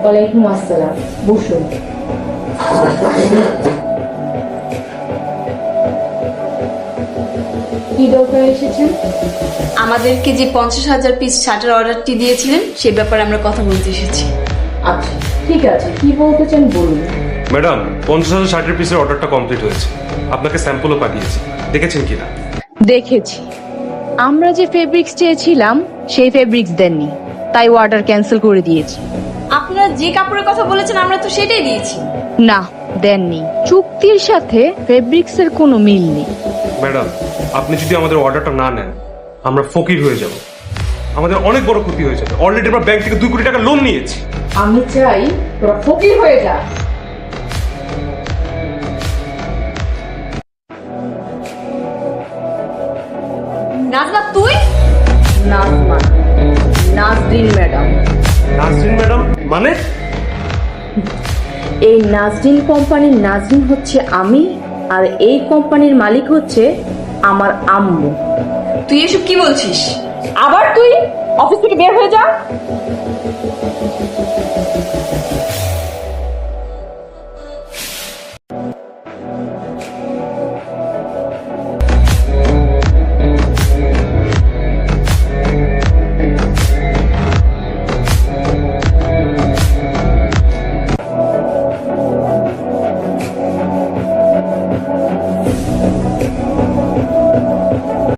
ওয়ালাইকুম আসসালাম, বসুন। কি দরকার এসেছেন? আমাদেরকে যে 50,000 পিস শার্টের অর্ডারটি দিয়েছিলেন সে ব্যাপারে আমরা কথা বলতে এসেছি। আচ্ছা ঠিক আছে, কি বলতে চান বলুন। ম্যাডাম, 50,000 শার্টের পিসের অর্ডারটা কমপ্লিট হয়েছে। আপনাকে স্যাম্পলও পাঠিয়েছি, দেখেছেন কিনা? দেখেছি। আমরা যে ফেব্রিক্স চেয়েছিলাম সেই ফেব্রিক্স দেননি, তাই অর্ডার ক্যান্সেল করে দিয়েছি। আপনারা যে কাপড়ের কথা বলেছেন আমরা তো সেটাই দিয়েছি। না, দেননি। চুক্তির সাথে ফেব্রিক্সের কোনো মিল নেই। ম্যাডাম, আপনি যদি আমাদের অর্ডারটা না নেন আমরা ফকির হয়ে যাব, আমাদের অনেক বড় ক্ষতি হয়ে যাবে। অলরেডি আমরা ব্যাংক থেকে 2 কোটি টাকা লোন নিয়েছি। আমি চাই তোরা ফকির হয়ে যা। নাজমা তুই? নাজমা, নাজরিন ম্যাডাম। নাজরিন ম্যাডাম মানে? এই নাজরিন কোম্পানির নাজরিন হচ্ছে আমি, আর এই কোম্পানির মালিক হচ্ছে আমার আম্মু। তুই এসব কি বলছিস? আবার তুই অফিস থেকে বের হয়ে যা।